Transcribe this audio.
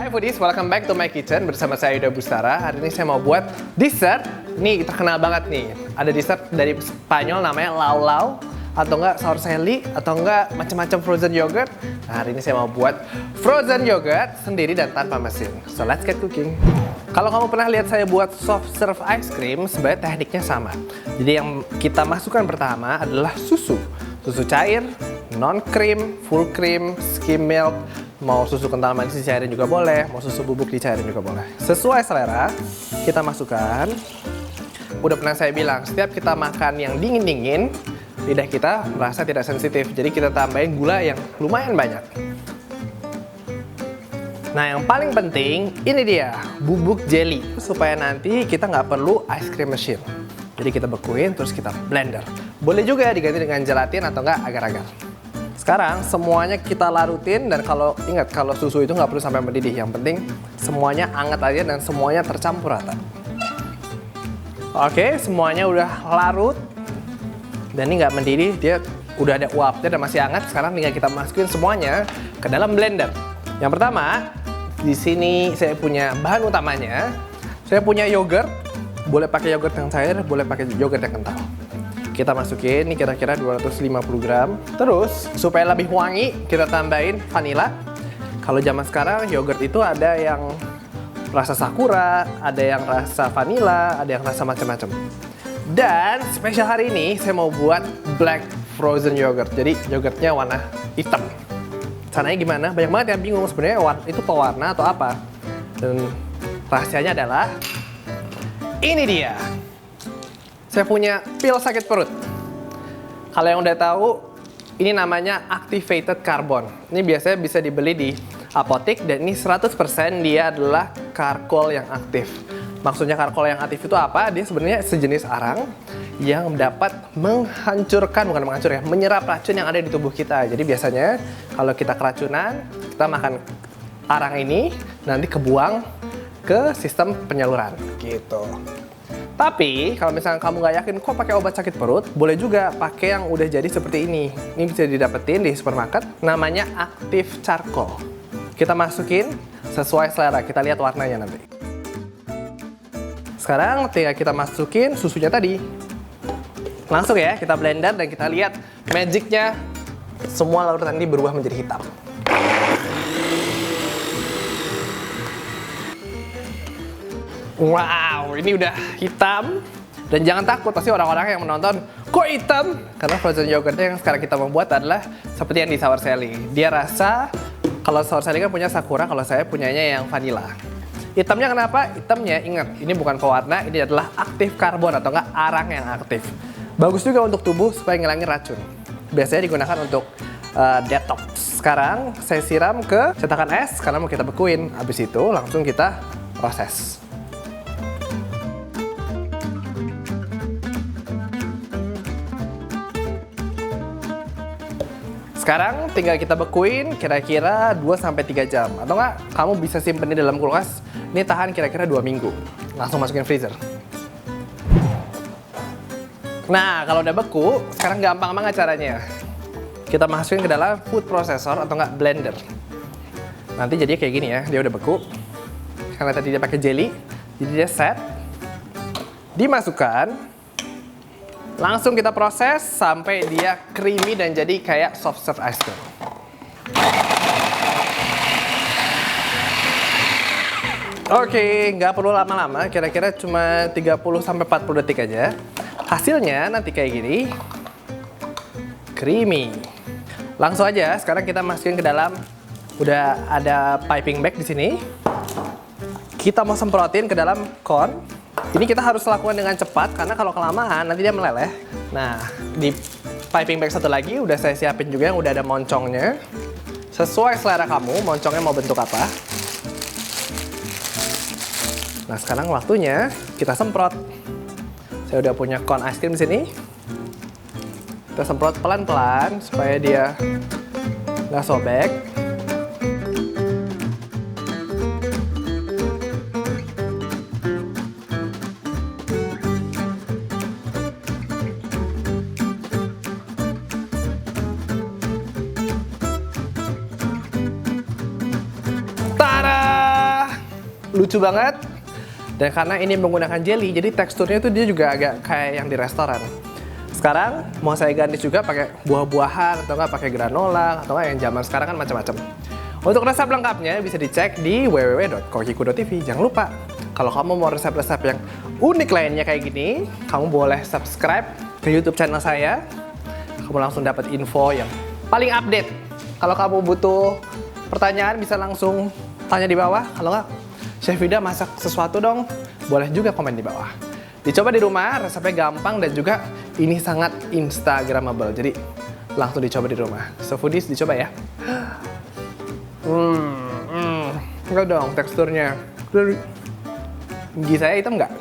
Hai foodies, welcome back to my kitchen bersama saya Yuda Bustara. Hari ini saya mau buat dessert. Ini terkenal banget nih. Ada dessert dari Spanyol namanya Lau Lau, atau enggak sour sally, atau enggak macam-macam frozen yogurt. Nah, hari ini saya mau buat frozen yogurt sendiri dan tanpa mesin. So let's get cooking. Kalau kamu pernah lihat saya buat soft serve ice cream, sebenarnya tekniknya sama. Jadi yang kita masukkan pertama adalah susu. Susu cair, non cream, full cream, skim milk. Mau susu kental manis dicairin juga boleh, mau susu bubuk dicairin juga boleh. Sesuai selera, kita masukkan. Udah pernah saya bilang, setiap kita makan yang dingin-dingin, lidah kita merasa tidak sensitif. Jadi kita tambahin gula yang lumayan banyak. Nah, yang paling penting, ini dia, bubuk jelly. Supaya nanti kita nggak perlu ice cream machine. Jadi kita bekuin, terus kita blender. Boleh juga diganti dengan gelatin atau enggak agar-agar. Sekarang semuanya kita larutin, dan ingat kalau susu itu nggak perlu sampai mendidih. Yang penting semuanya hangat aja dan semuanya tercampur rata. Oke, semuanya udah larut dan ini nggak mendidih, dia udah ada uapnya dan masih hangat. Sekarang tinggal kita masukin semuanya ke dalam blender. Yang pertama, di sini saya punya bahan utamanya. Saya punya yogurt, boleh pakai yogurt yang cair, boleh pakai yogurt yang kental. Kita masukin, ini kira-kira 250 gram. Terus, supaya lebih wangi, kita tambahin vanila. Kalau zaman sekarang, yogurt itu ada yang rasa sakura, ada yang rasa vanila, ada yang rasa macam-macam. Dan, spesial hari ini, saya mau buat black frozen yogurt. Jadi, yogurtnya warna hitam. Caranya gimana? Banyak banget yang bingung sebenarnya itu pewarna atau apa. Dan, rahasianya adalah, ini dia. Saya punya pil sakit perut. Kalau yang udah tahu, ini namanya activated carbon. Ini biasanya bisa dibeli di apotek, dan ini 100% dia adalah karkol yang aktif. Maksudnya karkol yang aktif itu apa? Dia sebenarnya sejenis arang yang dapat menyerap racun yang ada di tubuh kita. Jadi biasanya kalau kita keracunan, kita makan arang ini, nanti kebuang ke sistem penyaluran gitu. Tapi, kalau misalnya kamu nggak yakin kok pakai obat sakit perut, boleh juga pakai yang udah jadi seperti ini. Ini bisa didapetin di supermarket, namanya Active Charcoal. Kita masukin sesuai selera, kita lihat warnanya nanti. Sekarang tinggal kita masukin susunya tadi. Langsung ya, kita blender dan kita lihat magicnya, semua larutan ini berubah menjadi hitam. Wow, ini udah hitam. Dan jangan takut, pasti orang-orang yang menonton, kok hitam? Karena frozen yogurtnya yang sekarang kita membuat adalah seperti yang di sour sally. Dia rasa, kalau sour sally kan punya sakura, kalau saya punyanya yang vanilla. Hitamnya kenapa? Hitamnya, ingat, ini bukan pewarna, ini adalah aktif karbon atau enggak arang yang aktif. Bagus juga untuk tubuh supaya ngilangin racun. Biasanya digunakan untuk detox. Sekarang saya siram ke cetakan es karena mau kita bekuin. Habis itu langsung kita proses. Sekarang tinggal kita bekuin kira-kira 2-3 jam. Atau enggak, kamu bisa simpen di dalam kulkas. Ini tahan kira-kira 2 minggu. Langsung masukin freezer. Nah, kalau udah beku, sekarang gampang banget caranya. Kita masukin ke dalam food processor atau enggak blender. Nanti jadinya kayak gini ya, dia udah beku. Karena tadi dia pakai jelly, jadi dia set. Dimasukkan. Langsung kita proses sampai dia creamy dan jadi kayak soft serve ice cream. Oke, nggak perlu lama-lama, kira-kira cuma 30-40 detik aja. Hasilnya nanti kayak gini, creamy. Langsung aja, sekarang kita masukin ke dalam. Udah ada piping bag di sini. Kita mau semprotin ke dalam cone. Ini kita harus lakukan dengan cepat, karena kalau kelamaan nanti dia meleleh. Nah, di piping bag satu lagi udah saya siapin juga yang udah ada moncongnya. Sesuai selera kamu, moncongnya mau bentuk apa. Nah, sekarang waktunya kita semprot. Saya udah punya cone ice cream di sini. Kita semprot pelan-pelan supaya dia nggak sobek. Tada! lucu banget. Dan karena ini menggunakan jelly, jadi teksturnya tuh dia juga agak kayak yang di restoran. Sekarang mau saya ganti juga pakai buah-buahan atau nggak pakai granola atau nggak yang zaman sekarang kan macam-macam. Untuk resep lengkapnya bisa dicek di www.kokiku.tv. Jangan lupa, kalau kamu mau resep-resep yang unik lainnya kayak gini, kamu boleh subscribe ke YouTube channel saya. Kamu langsung dapat info yang paling update. Kalau kamu butuh pertanyaan bisa langsung tanya di bawah. Kalau nggak, Chef Vida masak sesuatu dong, boleh juga komen di bawah. Dicoba di rumah, resepnya gampang dan juga ini sangat instagramable. Jadi langsung dicoba di rumah. So foodies, dicoba ya. Enggak dong teksturnya. Gigi saya hitam nggak?